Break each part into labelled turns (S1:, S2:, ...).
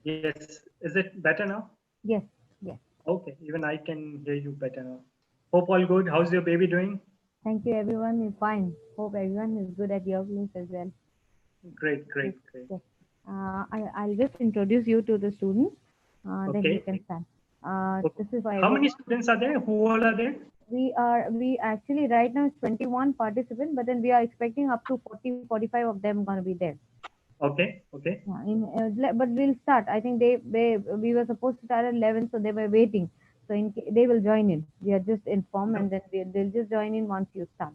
S1: Yes. Is it better now?
S2: Yes, yes.
S1: Okay. Even I can hear you better now. Hope all good. How's your baby doing?
S2: Thank you, everyone is fine. Hope everyone is good at your place as well.
S1: Great,
S2: Yes,
S1: great, great.
S2: yes. I'll just introduce you to the students, then you
S1: Okay.
S2: can start.
S1: Okay.
S2: This is for
S1: How many
S2: everyone.
S1: students are there? Who all are there?
S2: We actually right now it's 21 participants, but then we are expecting up to 40, 45 of them gonna be there.
S1: Okay. Okay.
S2: Yeah, but we'll start. I think they we were supposed to start at 11, so they were waiting. So they will join in. We are just informed,
S1: No,
S2: and then they'll just join in once you start.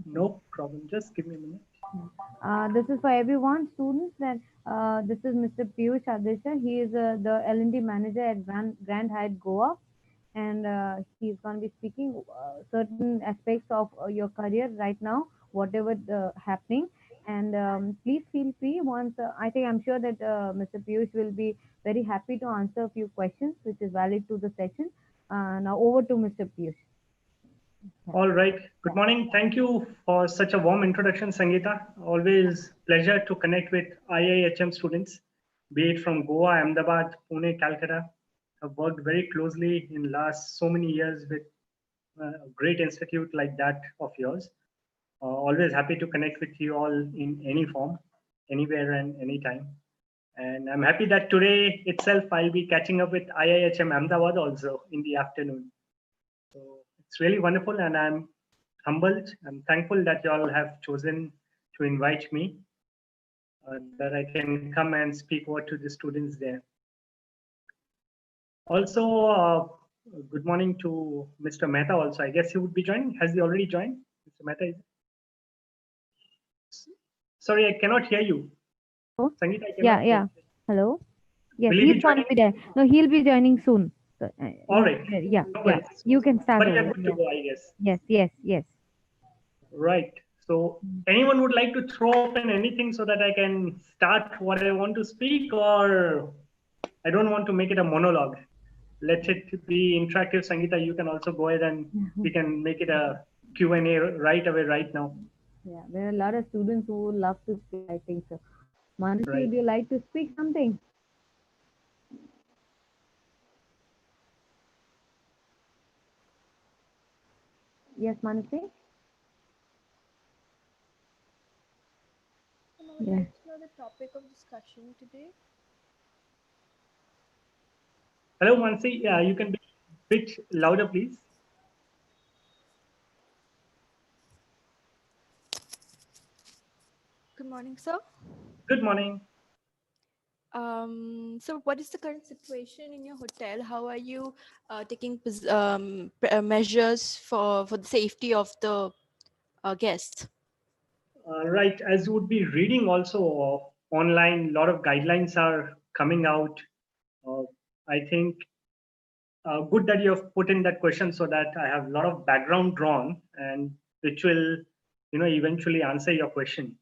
S2: Okay.
S1: no problem. Just give me a minute.
S2: This is for everyone, students. That this is Mr. Piyush Adeshra. He is the L&D manager at Grand Hyatt Goa, and he's going to be speaking certain aspects of your career right now, whatever happening. And please feel free. Once I think I'm sure that Mr. Piyush will be very happy to answer a few questions, which is valid to the session. Now over to Mr. Piyush. Yeah.
S1: All right. Good morning. Thank you for such a warm introduction, Sangeeta. Always pleasure to connect with IIHM students, be it from Goa, Ahmedabad, Pune, Calcutta. I've worked very closely in last so many years with a great institute like that of yours. Always happy to connect with you all in any form, anywhere and anytime. And I'm happy that today itself I'll be catching up with IIHM Ahmedabad also in the afternoon. So it's really wonderful, and I'm humbled. I'm thankful that you all have chosen to invite me, that I can come and speak over to the students there. Also, good morning to Mr. Mehta. Also, I guess he would be joining. Has he already joined? Mr. Mehta is. Sorry, I cannot hear you.
S2: Hello?
S1: Sangeeta, I
S2: Yeah,
S1: cannot hear.
S2: yeah. Hello. Yes,
S1: Will he
S2: he's
S1: be
S2: going to
S1: joining?
S2: be there. No, he'll be joining soon. So,
S1: All right.
S2: yeah,
S1: No
S2: yeah.
S1: worries.
S2: You can start
S1: But we are
S2: over.
S1: good to
S2: Yeah.
S1: go, I guess.
S2: Yes, yes, yes.
S1: Right. So, anyone would like to throw open anything so that I can start what I want to speak, or I don't want to make it a monologue. Let it be interactive. Sangeeta, you can also go ahead and we can make it a Q&A right away, right now.
S2: Yeah, there are a lot of students who would love to speak, I think so. Manasi, would
S1: Right.
S2: you like to speak something? Yes, Manasi?
S3: And I would
S2: Yeah.
S3: like to know the topic of discussion today.
S1: Hello, Mansi. You can be a bit louder, please.
S3: Good morning, sir.
S1: Good morning.
S3: So what is the current situation in your hotel? How are you taking measures for the safety of the guests?
S1: Right. As you would be reading also online, a lot of guidelines are coming out. Uh, I think good that you have put in that question so that I have a lot of background drawn and which will, eventually answer your question.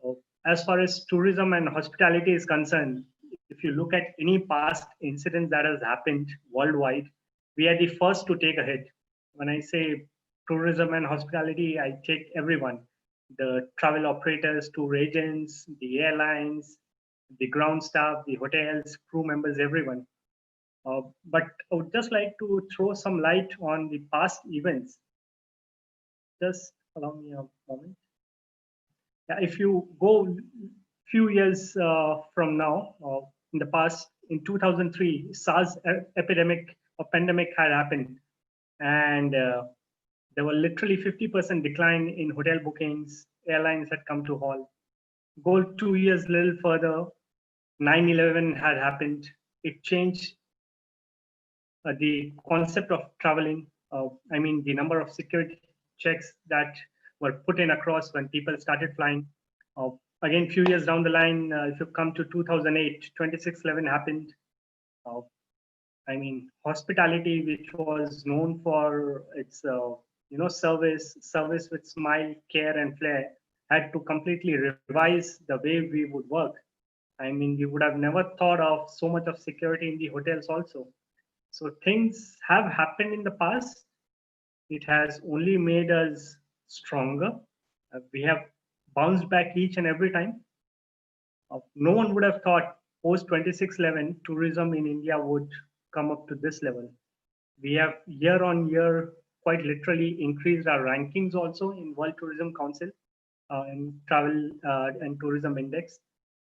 S1: Uh, As far as tourism and hospitality is concerned, if you look at any past incident that has happened worldwide, we are the first to take a hit. When I say tourism and hospitality, I take everyone, the travel operators, tour agents, the airlines, the ground staff, the hotels, crew members, everyone. But I would just like to throw some light on the past events. Just allow me a moment. Yeah, if you go few years from now, in the past, in 2003, SARS epidemic or pandemic had happened, and there were literally 50% decline in hotel bookings. Airlines had come to halt. Go 2 years a little further, 9/11 had happened. It changed the concept of traveling. I mean, the number of security checks that were put in across when people started flying. Uh, Again, few years down the line, if you come to 2008, 26/11 happened. Uh, I mean, hospitality, which was known for its service with smile, care, and flair, had to completely revise the way we would work. I mean, we would have never thought of so much of security in the hotels also. So things have happened in the past. It has only made us stronger. We have bounced back each and every time. No one would have thought post 2611, tourism in India would come up to this level. We have year on year quite literally increased our rankings also in World Tourism Council and Travel and Tourism Index.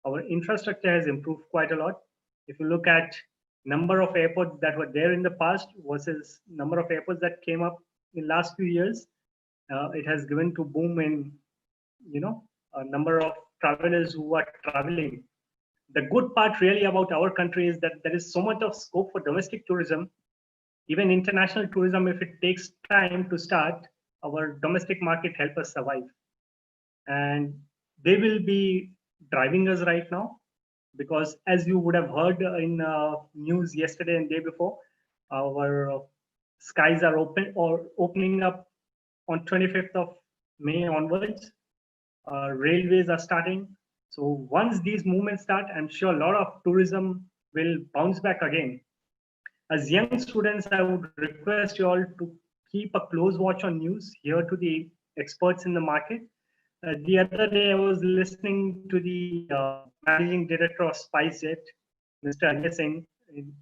S1: Our infrastructure has improved quite a lot. If you look at number of airports that were there in the past versus number of airports that came up in last few years, it has given to boom in, a number of travelers who are traveling. The good part really about our country is that there is so much of scope for domestic tourism. Even international tourism, if it takes time to start, our domestic market help us survive. And they will be driving us right now because, as you would have heard in news yesterday and day before, our skies are opening up on 25th of May onwards. Railways are starting. So once these movements start, I'm sure a lot of tourism will bounce back again. As young students, I would request you all to keep a close watch on news, hear to the experts in the market. The other day, I was listening to the managing director of SpiceJet, Mr. Ajay Singh, in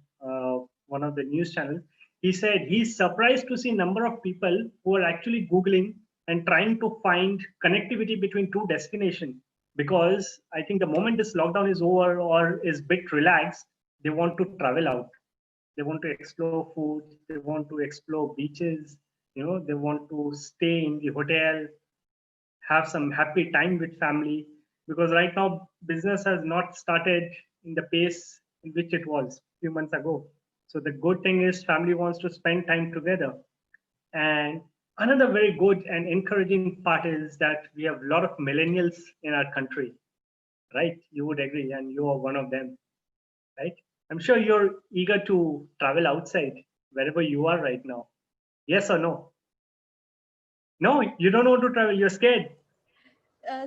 S1: one of the news channels. He said he's surprised to see number of people who are actually Googling and trying to find connectivity between two destinations. Because I think the moment this lockdown is over or is bit relaxed, they want to travel out. They want to explore food. They want to explore beaches. They want to stay in the hotel, have some happy time with family, because right now business has not started in the pace in which it was a few months ago. So the good thing is family wants to spend time together. And another very good and encouraging part is that we have a lot of millennials in our country, right? You would agree, and you are one of them, right? I'm sure you're eager to travel outside wherever you are right now. Yes or no? No, you don't want to travel. You're scared.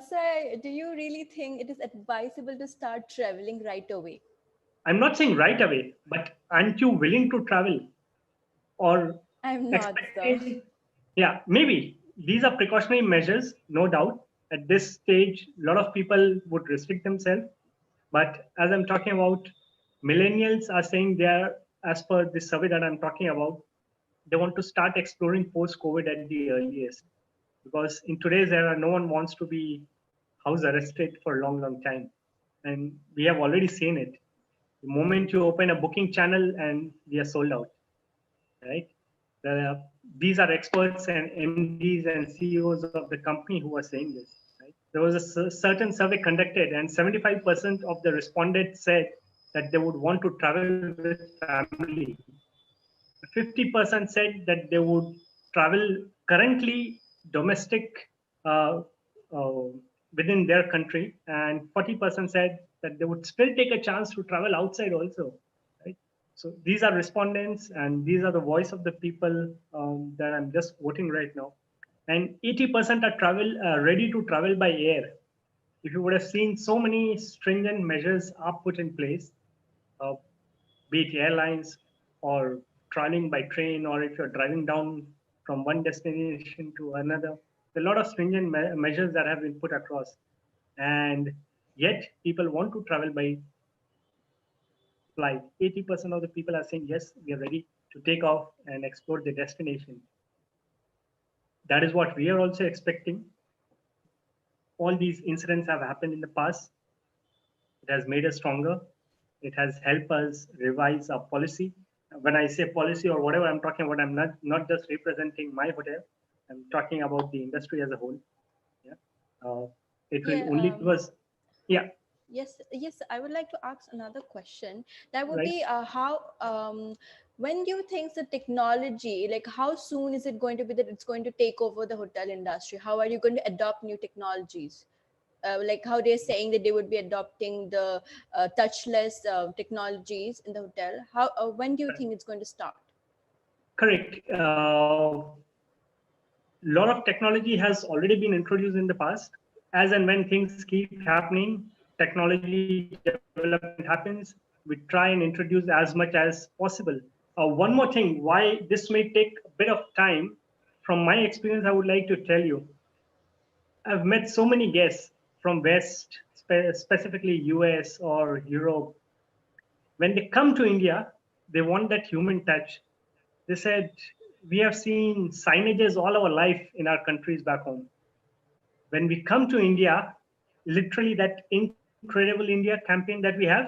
S3: Sir, do you really think it is advisable to start traveling right away?
S1: I'm not saying right away, but aren't you willing to travel or
S3: I'm not, sir.
S1: expecting? Yeah, maybe these are precautionary measures, no doubt. At this stage, a lot of people would restrict themselves. But as I'm talking about, millennials are saying they are, as per the survey that I'm talking about, they want to start exploring post COVID at the earliest. Because in today's era, no one wants to be house arrested for a long, long time. And we have already seen it. The moment you open a booking channel and we are sold out, right? These are experts and MDs and CEOs of the company who are saying this. Right? There was a certain survey conducted, and 75% of the respondents said that they would want to travel with family. 50% said that they would travel currently domestic uh, uh, within their country, and 40% said that they would still take a chance to travel outside also. Right? So these are respondents, and these are the voice of the people that I'm just quoting right now. And 80% are ready to travel by air. If you would have seen, so many stringent measures are put in place, uh, be it airlines or traveling by train, or if you're driving down from one destination to another. A lot of stringent measures that have been put across. And yet, people want to travel by flight. 80% of the people are saying, yes, we are ready to take off and explore the destination. That is what we are also expecting. All these incidents have happened in the past. It has made us stronger. It has helped us revise our policy. When I say policy or whatever I'm talking about, I'm not just representing my hotel. I'm talking about the industry as a whole. Yeah. It will
S3: Yeah.
S1: only give us, yeah,
S3: Yes. Yes. I would like to ask another question. That would
S1: right.
S3: be how. When do you think the technology, like how soon is it going to be that it's going to take over the hotel industry? How are you going to adopt new technologies? Like how they're saying that they would be adopting the touchless technologies in the hotel. How? When do you think it's going to start?
S1: Correct. Lot of technology has already been introduced in the past. As and when things keep happening, technology development happens, we try and introduce as much as possible. One more thing, why this may take a bit of time, from my experience, I would like to tell you, I've met so many guests from West, specifically US or Europe. When they come to India, they want that human touch. They said, we have seen signages all our life in our countries back home. When we come to India, literally that incredible India campaign that we have,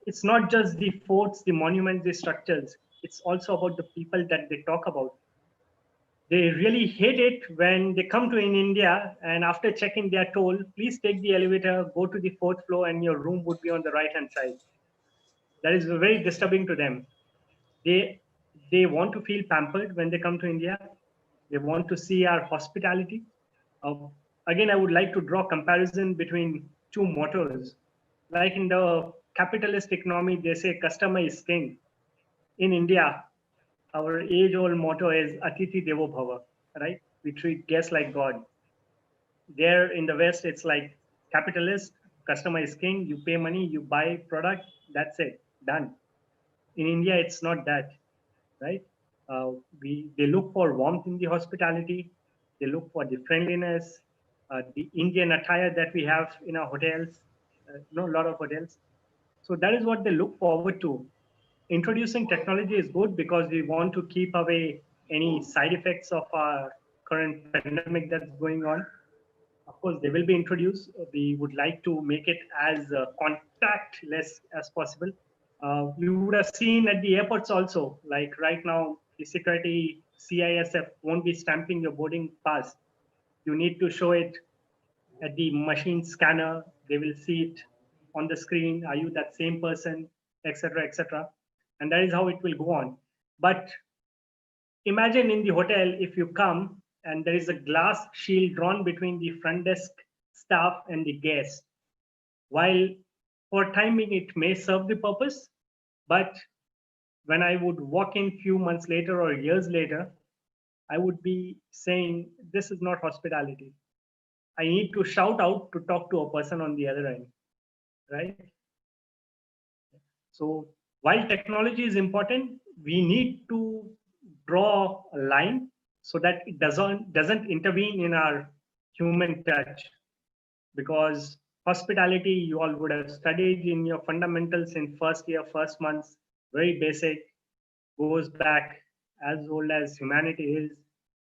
S1: it's not just the forts, the monuments, the structures. It's also about the people that they talk about. They really hate it when they come to in India and after checking they are told, please take the elevator, go to the fourth floor and your room would be on the right hand side. That is very disturbing to them. They they want to feel pampered when they come to India. They want to see our hospitality. Uh, Again, I would like to draw comparison between two mottos. Like in the capitalist economy, they say customer is king. In India, our age-old motto is Atithi Devo Bhava, right? We treat guests like God. There in the West, it's like capitalist, customer is king. You pay money, you buy product, that's it, done. In India, it's not that, right? They look for warmth in the hospitality. They look for the friendliness, the Indian attire that we have in our hotels. A lot of hotels. So that is what they look forward to. Introducing technology is good because we want to keep away any side effects of our current pandemic that's going on. Of course, they will be introduced. We would like to make it as contactless as possible. You would have seen at the airports also, like right now, the security CISF won't be stamping your boarding pass. You need to show it at the machine scanner. They will see it on the screen. Are you that same person, etc., etc. And that is how it will go on. But imagine in the hotel, if you come and there is a glass shield drawn between the front desk staff and the guest. While for timing it may serve the purpose, but when I would walk in few months later or years later, I would be saying, this is not hospitality. I need to shout out to talk to a person on the other end, right? So while technology is important, we need to draw a line so that it doesn't intervene in our human touch. Because hospitality, you all would have studied in your fundamentals in first year, first months, very basic, goes back as old as humanity is,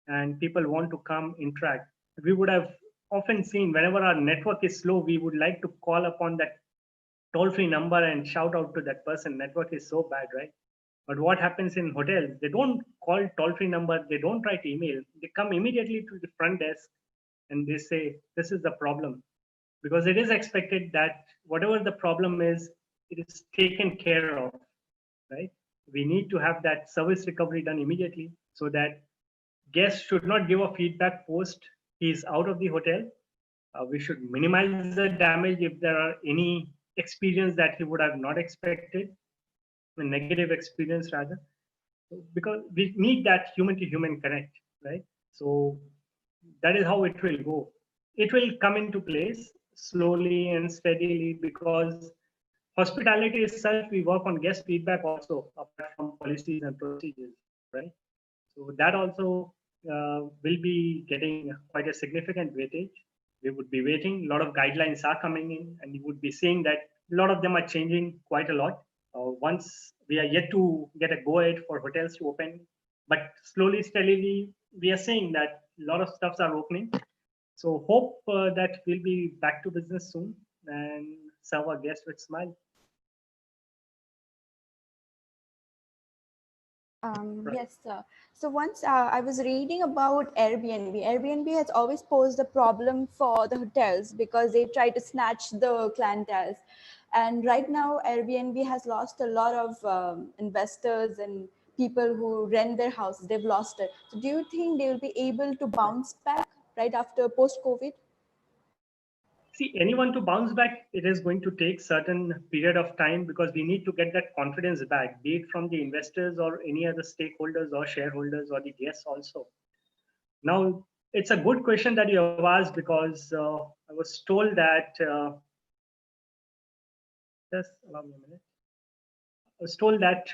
S1: and people want to come interact. We would have often seen whenever our network is slow, we would like to call upon that toll-free number and shout out to that person. Network is so bad, right? But what happens in hotels? They don't call toll-free number. They don't write email. They come immediately to the front desk and they say, this is the problem. Because it is expected that whatever the problem is, it is taken care of, right? We need to have that service recovery done immediately so that guests should not give a feedback post he's out of the hotel. We should minimize the damage if there are any experience that he would have not expected, a negative experience rather, because we need that human to human connect, right? So that is how it will go. It will come into place slowly and steadily because hospitality itself, we work on guest feedback also, apart from policies and procedures, right? So that also will be getting quite a significant weightage. We would be waiting. A lot of guidelines are coming in, and you would be seeing that a lot of them are changing quite a lot. Once we are yet to get a go ahead for hotels to open, but slowly, steadily, we are seeing that a lot of stuffs are opening. So hope that we'll be back to business soon and serve our guests with smile.
S3: Yes, sir. So once I was reading about Airbnb. Airbnb has always posed a problem for the hotels because they try to snatch the clientele. And right now, Airbnb has lost a lot of investors and people who rent their houses. They've lost it. So do you think they will be able to bounce back right after post-COVID?
S1: See, anyone to bounce back, it is going to take certain period of time because we need to get that confidence back, be it from the investors or any other stakeholders or shareholders or the guests also. Now, it's a good question that you have asked because I was told that, just allow me a minute. I was told that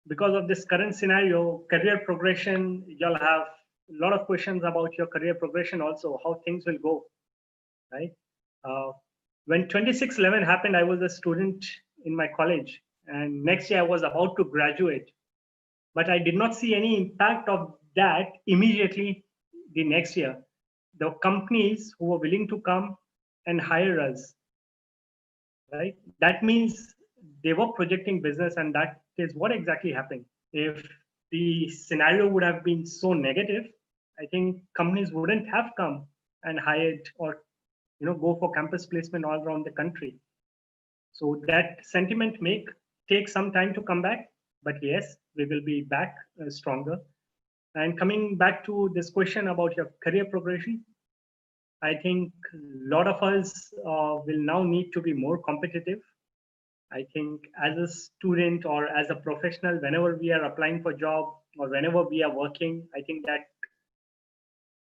S1: because of this current scenario, career progression, you'll have a lot of questions about your career progression also, how things will go, right? Uh, when 2611 happened, I was a student in my college, and next year I was about to graduate. But I did not see any impact of that immediately the next year. The companies who were willing to come and hire us, right? That means they were projecting business, and that is what exactly happened. If the scenario would have been so negative, I think companies wouldn't have come and hired or go for campus placement all around the country. So that sentiment may take some time to come back, but yes, we will be back stronger. And coming back to this question about your career progression, I think a lot of us will now need to be more competitive. I think as a student or as a professional, whenever we are applying for job or whenever we are working, I think that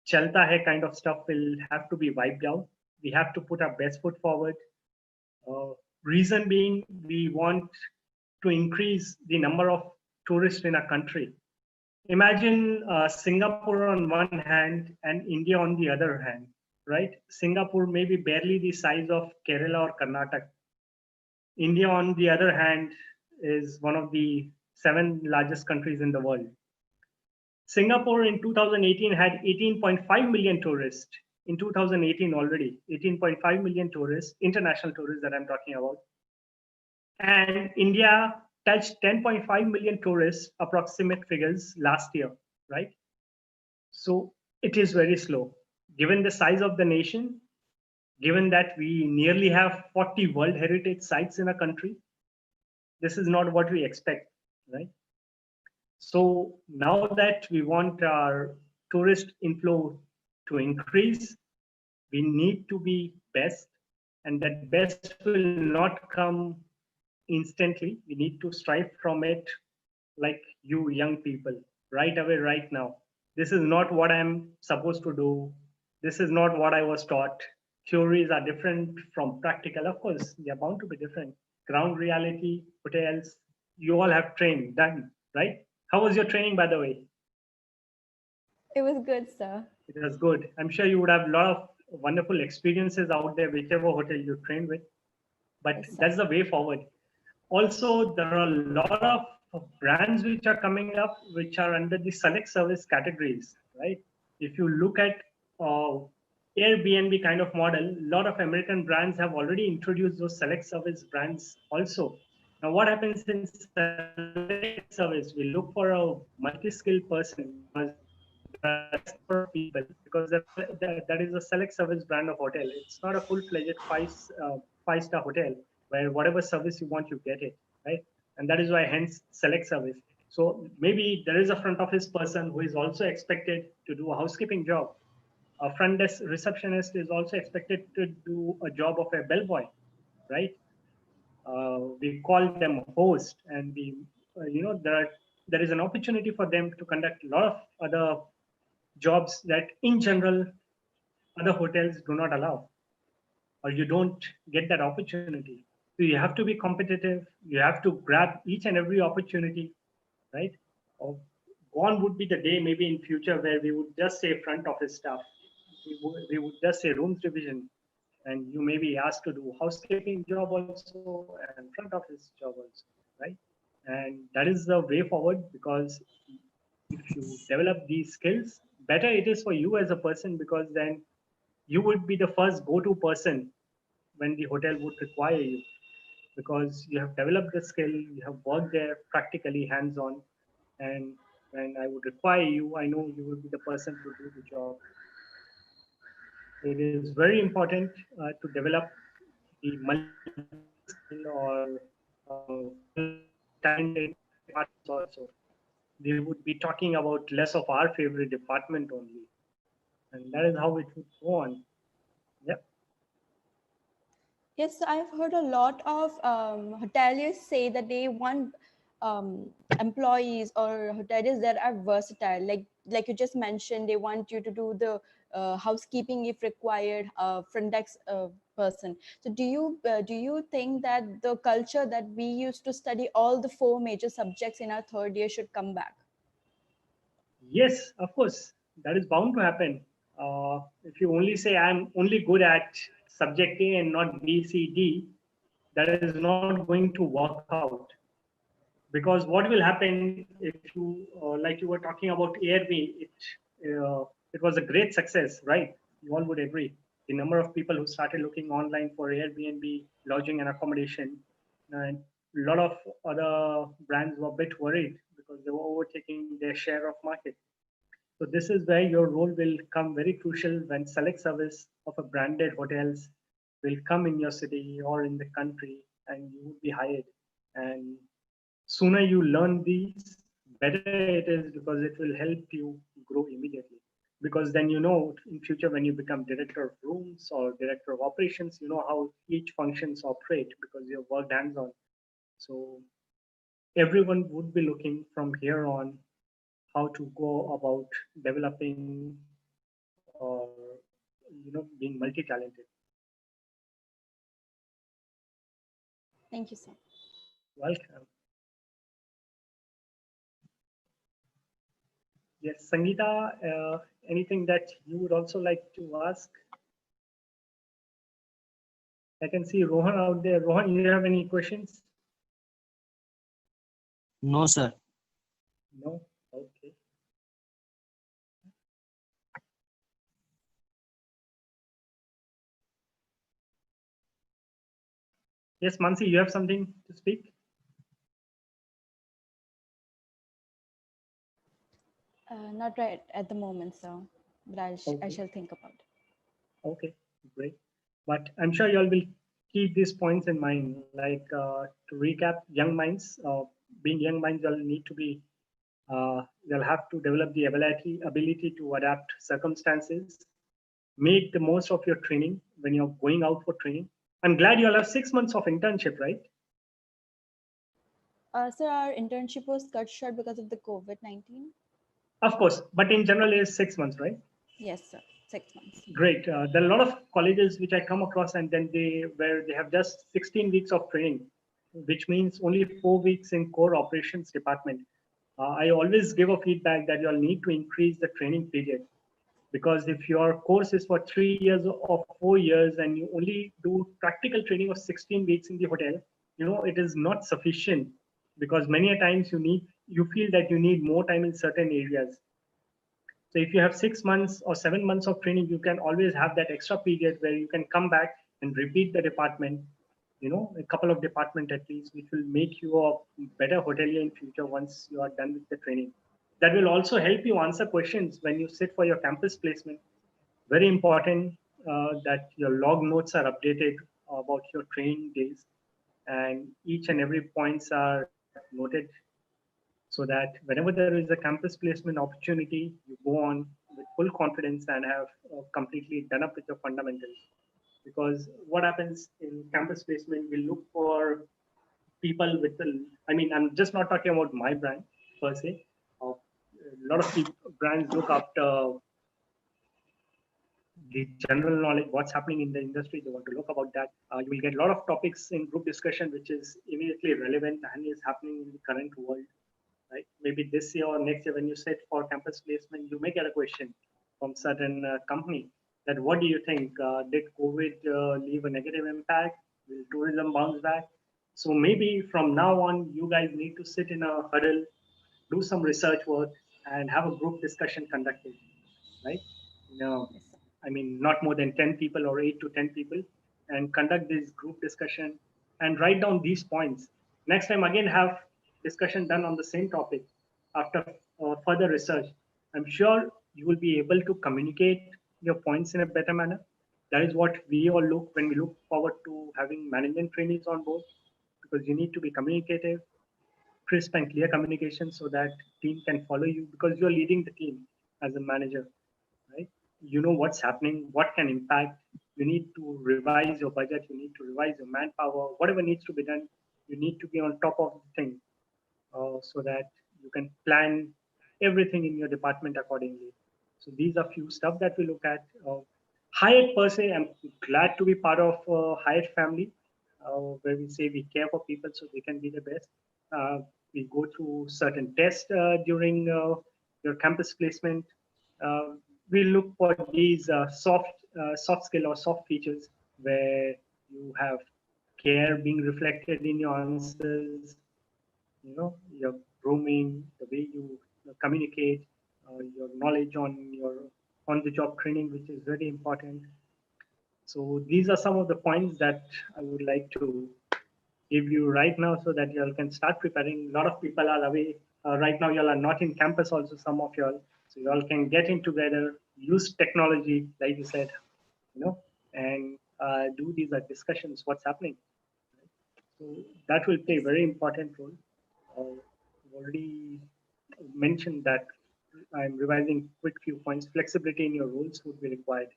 S1: chalta hai kind of stuff will have to be wiped out. We have to put our best foot forward. Reason being, we want to increase the number of tourists in our country. Imagine Singapore on one hand and India on the other hand, right? Singapore may be barely the size of Kerala or Karnataka. India, on the other hand, is one of the 7 largest countries in the world. Singapore in 2018 had 18.5 million tourists. In 2018 already, 18.5 million tourists, international tourists that I'm talking about. And India touched 10.5 million tourists, approximate figures last year, right? So it is very slow. Given the size of the nation, given that we nearly have 40 World Heritage sites in a country, this is not what we expect, right? So now that we want our tourist inflow to increase, we need to be best, and that best will not come instantly. We need to strive from it, like you young people, right away, right now. This is not what I'm supposed to do. This is not what I was taught. Theories are different from practical. Of course, they are bound to be different. Ground reality, hotels, you all have trained, done, right? How was your training, by the way?
S3: It was good, sir.
S1: It was good. I'm sure you would have a lot of wonderful experiences out there, whichever hotel you trained with. But
S3: Yes, sir.
S1: that's the way forward. Also, there are a lot of brands which are coming up, which are under the select service categories, right? If you look at uh, Airbnb kind of model, a lot of American brands have already introduced those select service brands also. Now, what happens in select service? We look for a multi-skilled person because there are less number of people, because that is a select service brand of hotel. It's not a full-fledged five-star hotel where whatever service you want, you get it, right? And that is why hence select service. So maybe there is a front office person who is also expected to do a housekeeping job. A front desk receptionist is also expected to do a job of a bellboy, right? We call them host, and there is an opportunity for them to conduct a lot of other jobs that in general other hotels do not allow, or you don't get that opportunity. So you have to be competitive. You have to grab each and every opportunity, right? Or gone would be the day maybe in future where we would just say front office staff. We would just say rooms division, and you may be asked to do housekeeping job also and front office job also, right? And that is the way forward, because if you develop these skills, better it is for you as a person, because then you would be the first go-to person when the hotel would require you, because you have developed the skill, you have worked there practically hands-on, and when I would require you, I know you will be the person to do the job. It is very important to develop the multi-skill or multi-talented departments also. We would be talking about less of our favorite department only, and that is how it would go on. Yep.
S3: Yes, so I've heard a lot of hoteliers say that they want employees or hoteliers that are versatile. Like you just mentioned, they want you to do the housekeeping if required, front desk person. So do you think that the culture that we used to study all the 4 major subjects in our third year should come back?
S1: Yes, of course, that is bound to happen. If you only say I'm only good at subject A and not B, C, D, that is not going to work out. Because what will happen if you, like you were talking about Airbnb, it was a great success, right? You all would agree. The number of people who started looking online for Airbnb, lodging and accommodation, and a lot of other brands were a bit worried because they were overtaking their share of market. So this is where your role will come very crucial when select service of a branded hotels will come in your city or in the country and you would be hired. And sooner you learn these, better it is because it will help you grow immediately. Because then you know in future when you become director of rooms or director of operations, you know how each functions operate because you've worked hands-on. So everyone would be looking from here on how to go about developing or being multi-talented.
S3: Thank you, sir.
S1: Welcome. Yes, Sangeeta, anything that you would also like to ask? I can see Rohan out there. Rohan, you have any questions?
S4: No, sir.
S1: No? Okay. Yes, Mansi, you have something to speak?
S3: Not right at the moment, sir, but I
S1: Okay.
S3: shall think about it.
S1: Okay, great. But I'm sure you all will keep these points in mind. Like to recap, young minds, being young minds, you'll need to be, you'll have to develop the ability to adapt circumstances, make the most of your training when you're going out for training. I'm glad you all have 6 months of internship, right?
S3: Sir, our internship was cut short because of the COVID-19.
S1: Of course, but in general, it's 6 months, right?
S3: Yes, sir. 6 months.
S1: Great. There are a lot of colleges which I come across, and then where they have just 16 weeks of training, which means only 4 weeks in core operations department. I always give a feedback that you'll need to increase the training period because if your course is for 3 years or 4 years and you only do practical training of 16 weeks in the hotel, it is not sufficient because many a times you feel that you need more time in certain areas. So if you have 6 months or 7 months of training, you can always have that extra period where you can come back and repeat the department, a couple of department at least, which will make you a better hotelier in future once you are done with the training. That will also help you answer questions when you sit for your campus placement. Very important that your log notes are updated about your training days and each and every points are noted so that whenever there is a campus placement opportunity, you go on with full confidence and have completely done up with your fundamentals. Because what happens in campus placement, we look for people with I mean, I'm just not talking about my brand per se. A lot of brands look after the general knowledge, what's happening in the industry. They want to look about that. You will get a lot of topics in group discussion, which is immediately relevant and is happening in the current world. Right? Maybe this year or next year when you sit for campus placement, you may get a question from certain company that what do you think? Did COVID leave a negative impact? Will tourism bounce back? So maybe from now on, you guys need to sit in a huddle, do some research work, and have a group discussion conducted, right? No,
S3: Yes, sir.
S1: I mean, not more than 10 people or 8 to 10 people, and conduct this group discussion and write down these points. Next time, again, have discussion done on the same topic after further research. I'm sure you will be able to communicate your points in a better manner. That is what we all look when we look forward to having management trainees on board because you need to be communicative, crisp and clear communication so that team can follow you because you're leading the team as a manager, right? You know what's happening, what can impact. You need to revise your budget, you need to revise your manpower, whatever needs to be done, you need to be on top of the thing so that you can plan everything in your department accordingly. So these are few stuff that we look at. Hyatt per se, I'm glad to be part of Hyatt family, where we say we care for people so they can be the best. We go through certain tests during your campus placement. Uh, we look for these soft skill or soft features where you have care being reflected in your answers, your grooming, the way you communicate, your knowledge on your on the job training, which is very important. So these are some of the points that I would like to give you right now so that you all can start preparing. A lot of people are away. Right now, you all are not in campus also, some of you all. So you all can get in together, use technology, like you said, and do these discussions, what's happening. So that will play a very important role. Already mentioned that I'm revising quick few points. Flexibility in your roles would be required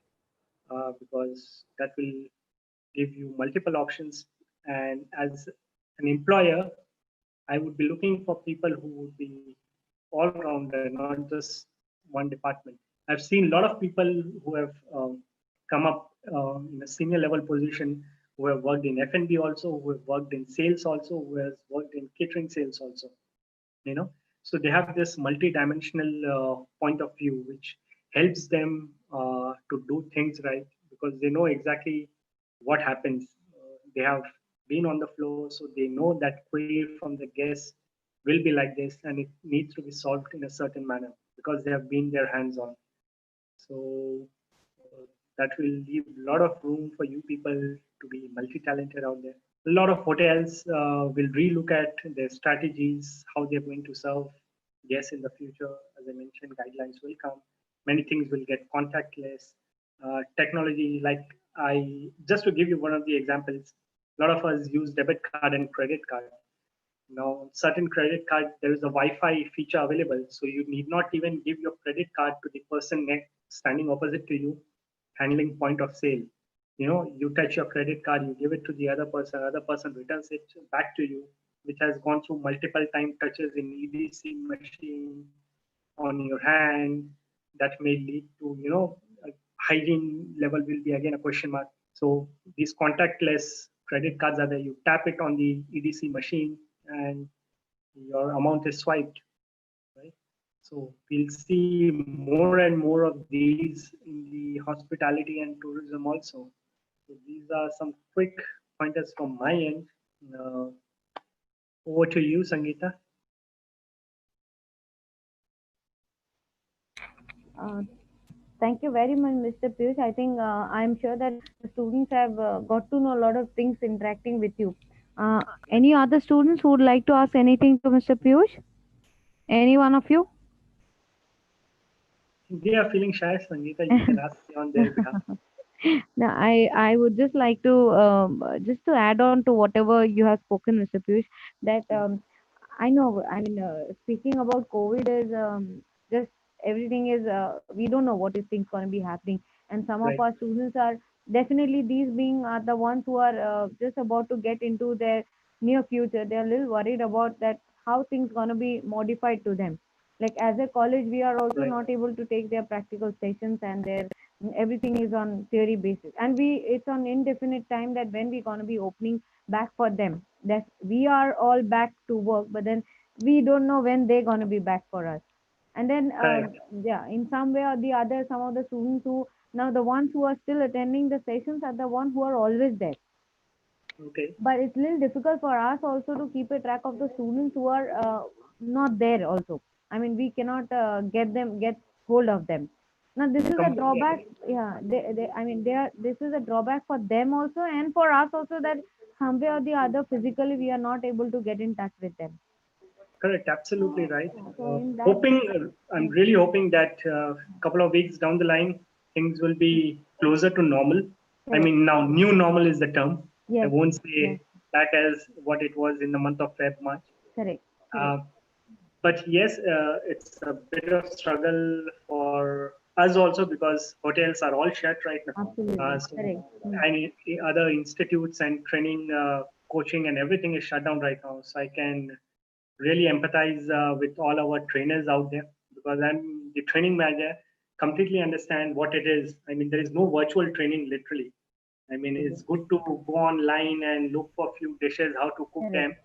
S1: because that will give you multiple options. And as an employer, I would be looking for people who would be all rounder, not just one department. I've seen a lot of people who have come up in a senior level position, who have worked in F&B also, who have worked in sales also, who has worked in catering sales also. So they have this multi-dimensional point of view, which helps them to do things right because they know exactly what happens. They have been on the floor, so they know that query from the guests will be like this and it needs to be solved in a certain manner because they have been their hands on. So that will leave a lot of room for you people to be multi-talented out there. A lot of hotels will relook at their strategies, how they're going to serve guests in the future. As I mentioned, guidelines will come. Many things will get contactless. Technology, like I just to give you one of the examples, a lot of us use debit card and credit card. Now, certain credit card, there is a Wi-Fi feature available, so you need not even give your credit card to the person next standing opposite to you, handling point of sale. You touch your credit card, you give it to the other person returns it back to you, which has gone through multiple time touches in EDC machine on your hand. That may lead to, hygiene level will be again a question mark. So these contactless credit cards are there. You tap it on the EDC machine and your amount is swiped, right? So we'll see more and more of these in the hospitality and tourism also. So these are some quick pointers from my end. Uh, Over to you, Sangeeta.
S2: Uh, Thank you very much, Mr. Piyush. I think I'm sure that the students have got to know a lot of things interacting with you. Any other students who would like to ask anything to Mr. Piyush? Any one of you?
S1: They are feeling shy, Sangeeta. You can ask me on their behalf.
S2: No, I would just like to just to add on to whatever you have spoken, Mr. Piyush, that I know. I mean, speaking about COVID is just everything is we don't know what is things going to be happening, and some of
S1: Right,
S2: our students are definitely these being the ones who are just about to get into their near future. They are a little worried about that how things going to be modified to them. Like as a college, we are also
S1: right,
S2: not able to take their practical sessions and their everything is on theory basis, and we it's on indefinite time that when we going to be opening back for them, that we are all back to work, but then we don't know when they're going to be back for us. And then
S1: correct.
S2: yeah, in some way or the other, some of the students who now the ones who are still attending the sessions are the ones who are always there,
S1: Okay,
S2: but it's a little difficult for us also to keep a track of the students who are not there also. I mean, we cannot get hold of them. Now this is a
S1: completely
S2: drawback.
S1: agree.
S2: Yeah, I mean, they are, this is a drawback for them also and for us also, that some way or the other physically we are not able to get in touch with them.
S1: Correct, absolutely
S2: So,
S1: right.
S2: yeah, so in that,
S1: Hoping, I'm
S2: mm,
S1: really hoping that a couple of weeks down the line, things will be closer to normal. I
S2: correct.
S1: mean, now new normal is the term. I
S2: Yes,
S1: won't
S2: yes,
S1: say back as what it was in the month of Feb, March.
S2: correct, correct.
S1: Uh, but yes, it's a bit of struggle for us also because hotels are all shut right now.
S2: Absolutely,
S1: So
S2: correct. Mm,
S1: and other institutes and training, coaching, and everything is shut down right now. So I can really empathize with all our trainers out there because I'm the training manager, completely understand what it is. I mean, there is no virtual training literally. I mean, it's good to go online and look for a few dishes, how to cook
S2: correct,
S1: them.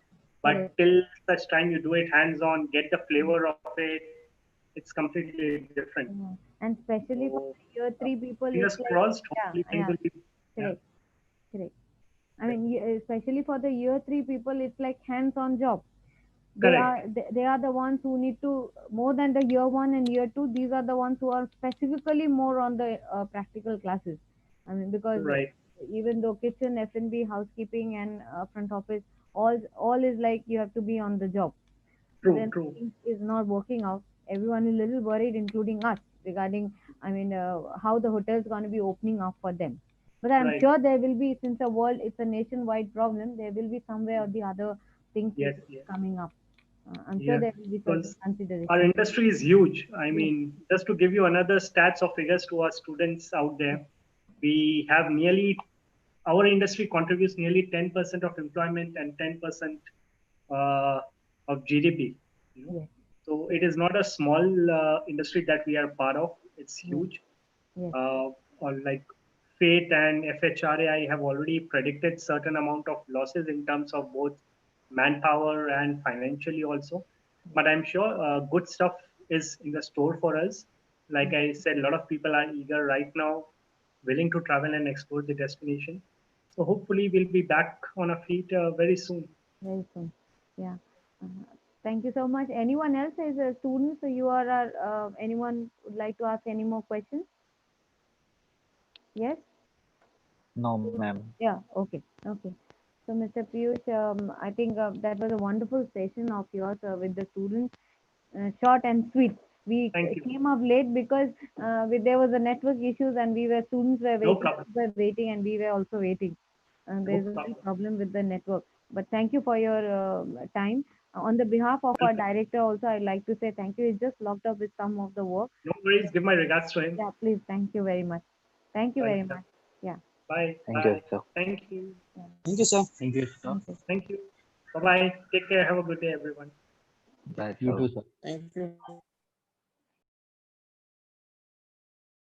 S1: But
S2: correct.
S1: till such time you do it hands on, get the flavor of it, it's completely different.
S2: Yeah. And especially
S1: So,
S2: for the year three people,
S1: fingers
S2: it's like,
S1: crossed, hopefully
S2: yeah,
S1: things will
S2: yeah,
S1: be. Yeah,
S2: correct, correct. I mean, especially for the year 3 people, it's like hands-on job.
S1: Correct.
S2: They are the ones who need to, more than the year 1 and year 2, these are the ones who are specifically more on the practical classes. I mean, because
S1: Right.
S2: even though kitchen, F&B, housekeeping, and front office, all is like you have to be on the job. But
S1: True.
S2: then
S1: True.
S2: things is not working out. Everyone is a little worried, including us, regarding, I mean, how the hotel is going to be opening up for them. But I'm
S1: Right.
S2: sure there will be, since the world, it's a nationwide problem, there will be somewhere or the other things which
S1: Yes.
S2: is
S1: Yes.
S2: coming up. I'm sure
S1: Yeah.
S2: there will be certain
S1: Because our
S2: considerations.
S1: industry is huge. I
S2: Yes,
S1: mean, just to give you another stats or figures to our students out there, we have nearly, our industry contributes nearly 10% of employment and 10% uh, of GDP. You know,
S2: yes,
S1: so it is not a small industry that we are part of. It's
S2: yes,
S1: huge.
S2: yes,
S1: Or like Fate and FHRA, I have already predicted certain amount of losses in terms of both manpower and financially also. But I'm sure good stuff is in the store for us. Like
S2: yes,
S1: I said, a lot of people are eager right now, willing to travel and explore the destination. So hopefully we'll be back on our feet very soon.
S2: very soon. Yeah. Thank you so much. Anyone else is a student? So you are, anyone would like to ask any more questions? Yes?
S4: No, ma'am.
S2: Yeah, okay, okay. So, Mr. Piyush, I think that was a wonderful session of yours with the students, short and sweet. We
S1: Thank you.
S2: came up late because there was a network issues and we were students
S1: No problem.
S2: were waiting, and we were also waiting.
S1: No
S2: There's a little
S1: problem.
S2: problem with the network. But thank you for your time. On the behalf of our
S1: Welcome.
S2: director, also, I'd like to say thank you. He's just locked up with some of the work.
S1: No worries. Give my regards to him.
S2: Yeah, please, thank you very much. Thank you very
S1: Welcome.
S2: much. Yeah,
S1: Bye.
S4: Thank you, sir.
S1: Thank you.
S2: yeah.
S5: Thank you, sir.
S6: Thank you, sir.
S2: Thank you.
S1: Thank you. Bye bye. Take care. Have a good day, everyone.
S4: Bye,
S6: You
S4: sir.
S6: too, sir.
S5: Thank you.